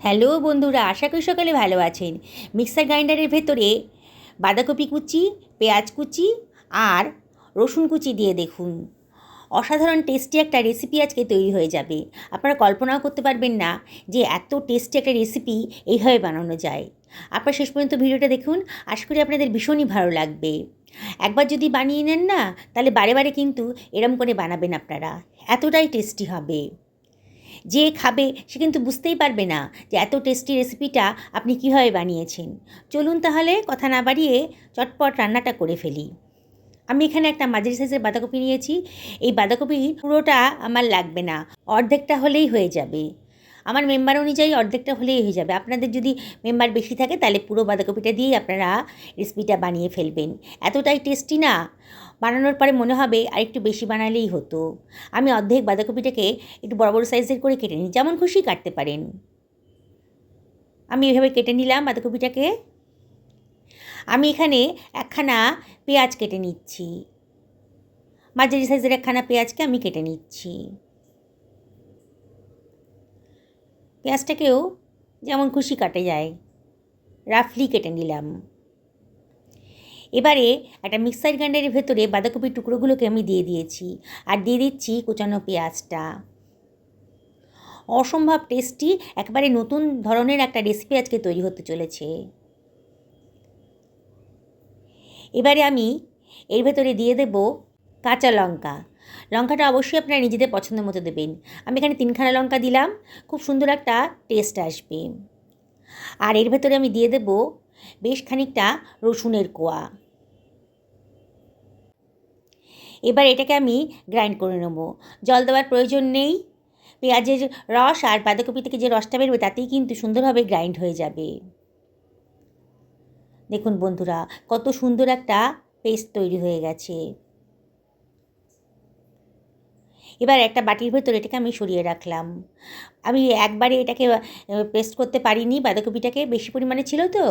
Hello বন্ধুরা, আশা করি সকালে ভালো আছেন। মিক্সার গ্রাইন্ডারের ভেতরে বাঁধাকপি কুচি, পেঁয়াজ কুচি আর রসুন কুচি দিয়ে দেখুন, অসাধারণ টেস্টি একটা রেসিপি আজকে তৈরি হয়ে যাবে। আপনারা কল্পনাও করতে পারবেন না যে এত টেস্টি একটা রেসিপি এইভাবে বানানো যায়। আপনারা শেষ পর্যন্ত ভিডিওটা দেখুন, আশা করি আপনাদের ভীষণই ভালো লাগবে। একবার যদি বানিয়ে নেন না, তাহলে বারে বারে কিন্তু এরম করে বানাবেন আপনারা, এতটাই টেস্টি হবে। যে খাবে সে কিন্তু বুঝতেই পারবে না যে এত টেস্টি রেসিপিটা আপনি কীভাবে বানিয়েছেন। চলুন তাহলে কথা না বাড়িয়ে চটপট রান্নাটা করে ফেলি। আমি এখানে একটা মাঝারি সাইজের বাঁধাকপি নিয়েছি। এই বাঁধাকপি পুরোটা আমার লাগবে না, অর্ধেকটা হলেই হয়ে যাবে। আমার মেম্বার অনুযায়ী অর্ধেকটা হলেই হয়ে যাবে। আপনাদের যদি মেম্বার বেশি থাকে তাহলে পুরো বাঁধাকপিটা দিয়েই আপনারা রেসিপিটা বানিয়ে ফেলবেন। এতটাই টেস্টি না, বানানোর পরে মনে হবে আর একটু বেশি বানালেই হতো। আমি অর্ধেক বাঁধাকপিটাকে একটু বড় বড় সাইজের করে কেটে নিই, যেমন খুশি কাটতে পারেন। আমি এভাবে কেটে নিলাম বাঁধাকপিটাকে। আমি এখানে একখানা পেঁয়াজ কেটে নিচ্ছি, মাঝারি সাইজের একখানা পেঁয়াজকে আমি কেটে নিচ্ছি। পেঁয়াজটাকেও যেমন খুশি কাটা যায়, রাফলি কেটে নিলাম। এবারে একটা মিক্সার গ্রাইন্ডারের ভেতরে বাঁধাকপির টুকরোগুলোকে আমি দিয়ে দিয়েছি, আর দিয়ে দিচ্ছি কুচানো পেঁয়াজটা। অসম্ভব টেস্টি, একেবারে নতুন ধরনের একটা রেসিপি আজকে তৈরি হতে চলেছে। এবারে আমি এর ভেতরে দিয়ে দেব কাঁচা লঙ্কা। লঙ্কাটা অবশ্যই আপনারা নিজেদের পছন্দ মতো দেবেন। আমি এখানে 3খানা লঙ্কা দিলাম, খুব সুন্দর একটা টেস্ট আসবে। আর এর ভেতরে আমি দিয়ে দেব বেশ খানিকটা রসুনের কোয়া। এবার এটাকে আমি গ্রাইন্ড করে নেব, জল দেওয়ার প্রয়োজন নেই। পেঁয়াজের রস আর বাঁধাকপি থেকে যে রসটা বেরোবে তাতেই কিন্তু সুন্দরভাবে গ্রাইন্ড হয়ে যাবে। দেখুন বন্ধুরা, কত সুন্দর একটা পেস্ট তৈরি হয়ে গেছে। এবার একটা বাটির ভেতর এটাকে আমি সরিয়ে রাখলাম। আমি একবারে এটাকে পেস্ট করতে পারিনি, বাঁধাকপিটাকে বেশি পরিমাণে ছিল তো,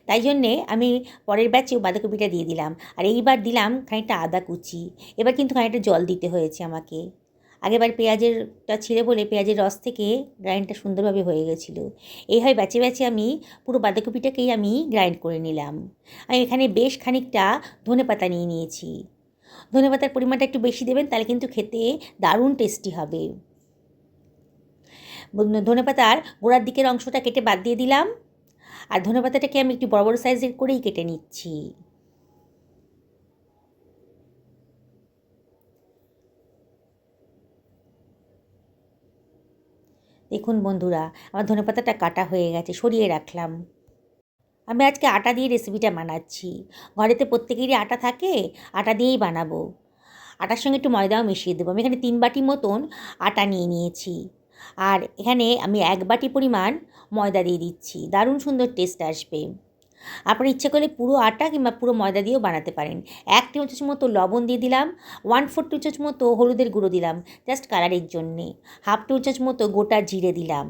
তাই জন্যে আমি পরের ব্যাচেও বাঁধাকপিটা দিয়ে দিলাম। আর এইবার দিলাম খানিকটা আদা কুচি। এবার কিন্তু খানিকটা জল দিতে হয়েছে আমাকে। আগেবার পেঁয়াজেরটা ছিল বলে পেঁয়াজের রস থেকে গ্রাইন্ডটা সুন্দরভাবে হয়ে গেছিলো। এইভাবে ব্যাচে ব্যাচে আমি পুরো বাঁধাকপিটাকেই আমি গ্রাইন্ড করে নিলাম। আমি এখানে বেশ খানিকটা ধনেপাতা নিয়ে নিয়েছি। ধনেপাতার পরিমাণটা একটু বেশি দেবেন, তাহলে কিন্তু খেতে দারুণ টেস্টি হবে। ধনেপাতার গোড়ার দিকের অংশটা কেটে বাদ দিয়ে দিলাম, আর ধনেপাতাটাকে আমি একটু বড় বড় সাইজের করেই কেটে নিচ্ছি। দেখুন বন্ধুরা, আমার ধনেপাতাটা কাটা হয়ে গেছে, সরিয়ে রাখলাম। আমি আজকে আটা দিয়ে রেসিপিটা বানাচ্ছি। ঘরেতে প্রত্যেকেরই আটা থাকে, আটা দিয়েই বানাবো। আটার সঙ্গে একটু ময়দাও মিশিয়ে দেবো। আমি এখানে 3 বাটি মতন আটা নিয়ে নিয়েছি, আর এখানে আমি 1 বাটি পরিমাণ ময়দা দিয়ে দিচ্ছি। দারুণ সুন্দর টেস্ট আসবে। আপনার ইচ্ছে করলে পুরো আটা কিংবা পুরো ময়দা দিয়েও বানাতে পারেন। 1 টেবিল চামচ মতো লবণ দিয়ে দিলাম, 1/4 টেবিল চামচ মতো হলুদের গুঁড়ো দিলাম জাস্ট কালারের জন্যে, 1/2 টেবিল চামচ মতো গোটা জিরে দিলাম,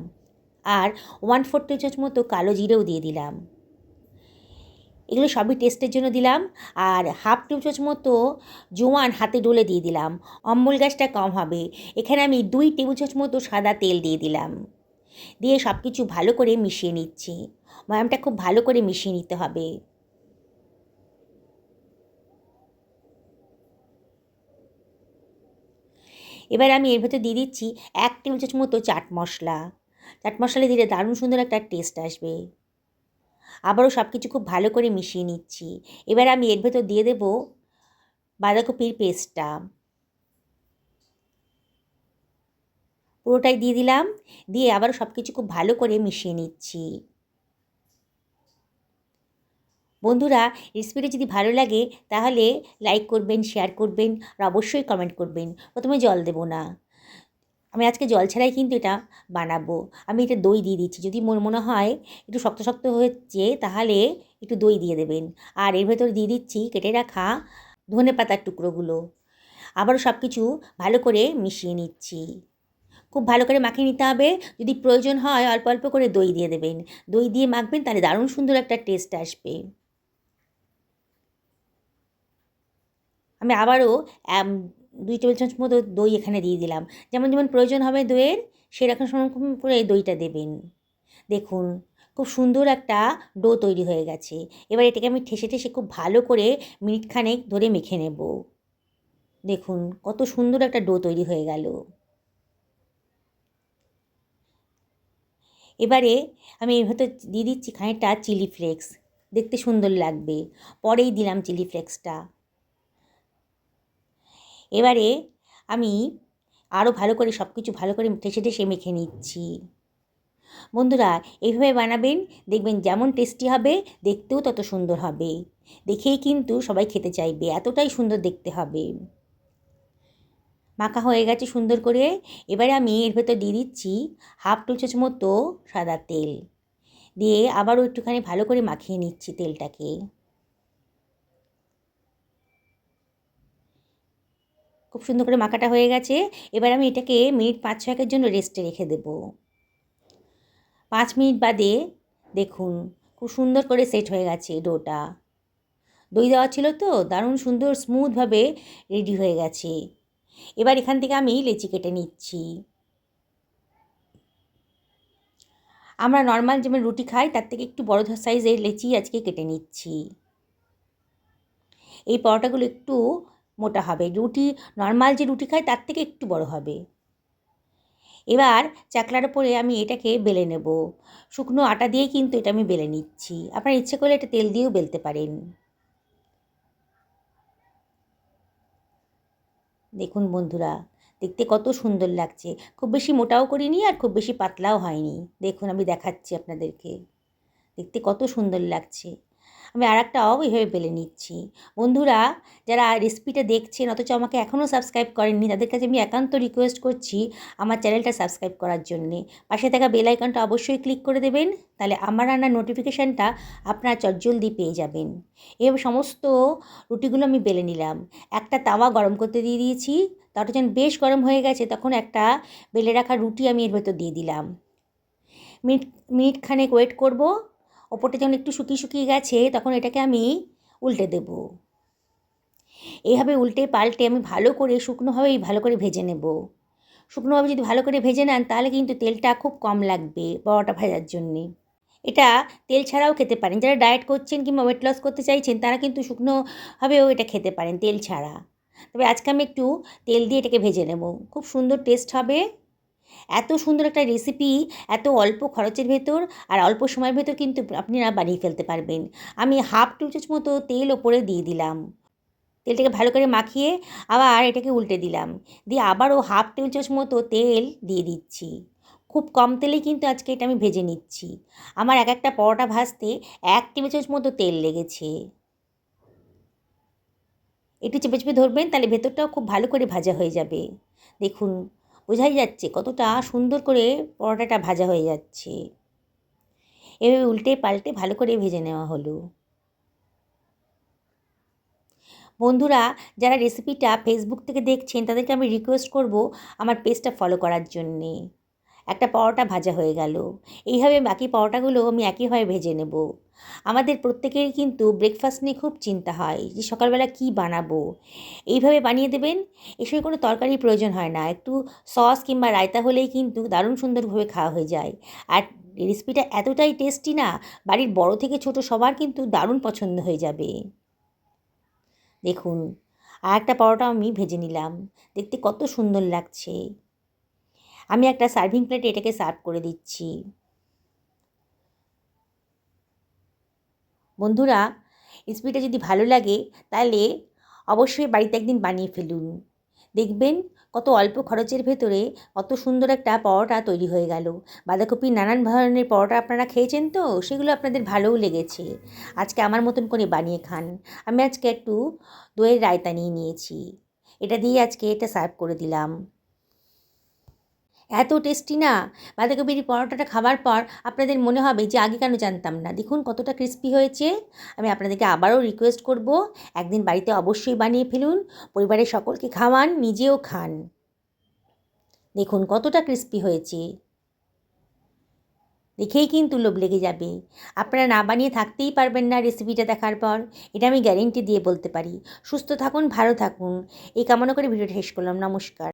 আর 1/4 টেবিল চামচ মতো কালো জিরেও দিয়ে দিলাম। এগুলো সবই টেস্টের জন্য দিলাম। আর 1/2 টেবিল চামচ মতো জোয়ান হাতে ডলে দিয়ে দিলাম, অম্বল গ্যাসটা কম হবে। এখানে আমি 2 টেবিল চামচ মতো সাদা তেল দিয়ে দিলাম। দিয়ে সব কিছু ভালো করে মিশিয়ে নিচ্ছি। ময়ামটা খুব ভালো করে মিশিয়ে নিতে হবে। এবার আমি এর ভেতর দিয়ে দিচ্ছি 1 টেবিল চামচ মতো চাট মশলা। চাট মশলা দিলে দারুণ সুন্দর একটা টেস্ট আসবে। আবারও সব কিছু খুব ভালো করে মিশিয়ে নিচ্ছি। এবার আমি এর ভেতর দিয়ে দেব বাঁধাকপির পেস্টটা। পুরোটাই দিয়ে দিলাম, দিয়ে আবারও সব কিছু খুব ভালো করে মিশিয়ে নিচ্ছি। বন্ধুরা, রেসিপিটা যদি ভালো লাগে তাহলে লাইক করবেন, শেয়ার করবেন, আর অবশ্যই কমেন্ট করবেন। প্রথমে জল দেব না, আমি আজকে জল ছাড়াই কিন্তু এটা বানাবো। আমি এটা দই দিয়ে দিচ্ছি, যদি মনে হয় একটু শক্ত শক্ত হচ্ছে তাহলে একটু দই দিয়ে দেবেন। আর এর ভেতর দিয়ে দিচ্ছি কেটে রাখা ধনেপাতার টুকরোগুলো। আবারও সব কিছু ভালো করে মিশিয়ে নিচ্ছি। খুব ভালো করে মাখিয়ে নিতে হবে। যদি প্রয়োজন হয় অল্প অল্প করে দই দিয়ে দেবেন। দই দিয়ে মাখবেন, তাহলে দারুণ সুন্দর একটা টেস্ট আসবে। আমি আবারও 2 টেবিল চামচ মতো দই এখানে দিয়ে দিলাম। যেমন যেমন প্রয়োজন হবে দইয়ের, সেরকম করে দইটা দেবেন। দেখুন খুব সুন্দর একটা ডো তৈরি হয়ে গেছে। এবার এটাকে আমি ঠেসে ঠেসে খুব ভালো করে মিনিটখানেক ধরে মেখে নেব। দেখুন কত সুন্দর একটা ডো তৈরি হয়ে গেল। এবারে আমি এর ভেতর দিয়ে দিচ্ছি খানিকটা চিলি ফ্লেক্স, দেখতে সুন্দর লাগবে। পরেই দিলাম চিলি ফ্লেক্সটা। এবারে আমি আরও ভালো করে সব কিছু ভালো করে ঠেসে ঠেসে মেখে নিচ্ছি। বন্ধুরা এইভাবে বানাবেন, দেখবেন যেমন টেস্টি হবে দেখতেও তত সুন্দর হবে। দেখেই কিন্তু সবাই খেতে চাইবে, এতটাই সুন্দর দেখতে হবে। মাখা হয়ে গেছে সুন্দর করে। এবারে আমি এর ভেতর দিয়ে দিচ্ছি 1/2 চামচ মতো সাদা তেল, দিয়ে আবারও একটুখানি ভালো করে মাখিয়ে নিচ্ছি তেলটাকে। খুব সুন্দর করে মাখাটা হয়ে গেছে। এবার আমি এটাকে মিনিট 5-6 জন্য রেস্টে রেখে দেব। 5 মিনিট বাদে দেখুন খুব সুন্দর করে সেট হয়ে গেছে ডোটা। দই দেওয়া ছিল তো, দারুণ সুন্দর স্মুথভাবে রেডি হয়ে গেছে। এবার এখান থেকে আমি লেচি কেটে নিচ্ছি। আমরা নর্মাল যেমন রুটি খাই তার থেকে একটু বড় সাইজের লেচি আজকে কেটে নিচ্ছি। এই পরোটাগুলো একটু মোটা হবে, রুটি নর্মাল যে রুটি খাই তার থেকে একটু বড় হবে। এবার চাকলার ওপরে আমি এটাকে বেলে নেব। শুকনো আটা দিয়েই কিন্তু এটা আমি বেলে নিচ্ছি, আপনার ইচ্ছে করলে এটা তেল দিয়েও বেলতে পারেন। দেখুন বন্ধুরা দেখতে কত সুন্দর লাগছে, খুব বেশি মোটাও করিনি আর খুব বেশি পাতলাও হয়নি। দেখুন আমি দেখাচ্ছি আপনাদেরকে, দেখতে কত সুন্দর লাগছে। আমি আরেকটাও এইভাবে বেলে নিচ্ছি। বন্ধুরা যারা রেসিপিটা দেখছেন অথচ আমাকে এখনও সাবস্ক্রাইব করেননি, তাদের কাছে আমি একান্ত রিকোয়েস্ট করছি আমার চ্যানেলটা সাবস্ক্রাইব করার জন্যে। পাশে থাকা বেল আইকনটা অবশ্যই ক্লিক করে দেবেন, তাহলে আমার রান্নার নোটিফিকেশানটা আপনারা চটজলদি পেয়ে যাবেন। এভাবে সমস্ত রুটিগুলো আমি বেলে নিলাম। একটা তাওয়া গরম করতে দিয়ে দিয়েছি, তাওয়াটা যখন বেশ গরম হয়ে গেছে তখন একটা বেলে রাখা রুটি আমি এর ভেতর দিয়ে দিলাম। মিনিট খানেক ওয়েট করব। ওপরটা যখন একটু শুকিয়ে শুকিয়ে গেছে তখন এটাকে আমি উল্টে দেব। এইভাবে উল্টে পাল্টে আমি ভালো করে শুকনোভাবেই ভালো করে ভেজে নেব। শুকনোভাবে যদি ভালো করে ভেজে নেন তাহলে কিন্তু তেলটা খুব কম লাগবে পরোটা ভাজার জন্যে। এটা তেল ছাড়াও খেতে পারেন, যারা ডায়েট করছেন কিংবা ওয়েট লস করতে চাইছেন তারা কিন্তু শুকনোভাবেও এটা খেতে পারেন তেল ছাড়া। তবে আজকে আমি একটু তেল দিয়ে এটাকে ভেজে নেব, খুব সুন্দর টেস্ট হবে। এত সুন্দর একটা রেসিপি এত অল্প খরচের ভেতর আর অল্প সময়ের ভেতর কিন্তু আপনারা বানিয়ে ফেলতে পারবেন। আমি 1/2 চামচ মতো তেল ওপরে দিয়ে দিলাম। তেলটাকে ভালো করে মাখিয়ে আবার এটাকে উল্টে দিলাম, দিয়ে আবারও 1/2 চামচ মতো তেল দিয়ে দিচ্ছি। খুব কম তেলেই কিন্তু আজকে এটা আমি ভেজে নিচ্ছি। আমার একটা পরোটা ভাজতে 1 টেবিল চামচ মতো তেল লেগেছে। একটু চেপে চেপে ধরবেন, তাহলে ভেতরটাও খুব ভালো করে ভাজা হয়ে যাবে। দেখুন বোঝাই যাচ্ছে কতটা সুন্দর করে পরোটাটা ভাজা হয়ে যাচ্ছে। এভাবে উল্টে পাল্টে ভালো করে ভেজে নেওয়া হলো। বন্ধুরা যারা রেসিপিটা ফেসবুক থেকে দেখছেন তাদেরকে আমি রিকোয়েস্ট করব আমার পেজটা ফলো করার জন্যে। একটা পরোটা ভাজা হয়ে গেল। এইভাবে বাকি পরোটাগুলো আমি একইভাবে ভেজে নেব। আমাদের প্রত্যেকেরই কিন্তু ব্রেকফাস্ট নিয়ে খুব চিন্তা হয় যে সকালবেলা কী বানাবো। এইভাবে বানিয়ে দেবেন, এসবে কোনো তরকারির প্রয়োজন হয় না, একটু সস কিংবা রায়তা হলেই কিন্তু দারুণ সুন্দরভাবে খাওয়া হয়ে যায়। আর রেসিপিটা এতটাই টেস্টি না, বাড়ির বড় থেকে ছোট সবার কিন্তু দারুণ পছন্দ হয়ে যাবে। দেখুন আর একটা পরোটা আমি ভেজে নিলাম, দেখতে কত সুন্দর লাগছে। আমি একটা সার্ভিং প্লেটে এটাকে সার্ভ করে দিচ্ছি। বন্ধুরা রেসিপিটা যদি ভালো লাগে তাহলে অবশ্যই বাড়িতে একদিন বানিয়ে ফেলুন, দেখবেন কত অল্প খরচের ভেতরে কত সুন্দর একটা পরোটা তৈরি হয়ে গেল। বাঁধাকপির নানান ধরনের পরোটা আপনারা খেয়েছেন তো, সেগুলো আপনাদের ভালোও লেগেছে। আজকে আমার মতন করে বানিয়ে খান। আমি আজকে একটু দইয়ের রায়তা নিয়ে নিয়েছি, এটা দিয়ে আজকে এটা সার্ভ করে দিলাম। এত টেস্টি না, বাঁধাকপির পরোটাটা খাবার পর আপনাদের মনে হবে যে আগে কেন জানতাম না। দেখুন কতটা ক্রিস্পি হয়েছে। আমি আপনাদেরকে আবারও রিকোয়েস্ট করব একদিন বাড়িতে অবশ্যই বানিয়ে ফেলুন, পরিবারের সকলকে খাওয়ান, নিজেও খান। দেখুন কতটা ক্রিস্পি হয়েছে, দেখেই কিন্তু লোভ লেগে যাবে। আপনারা না বানিয়ে থাকতেই পারবেন না রেসিপিটা দেখার পর, এটা আমি গ্যারেন্টি দিয়ে বলতে পারি। সুস্থ থাকুন, ভালো থাকুন, এই কামনা করে ভিডিওটা শেষ করলাম। নমস্কার।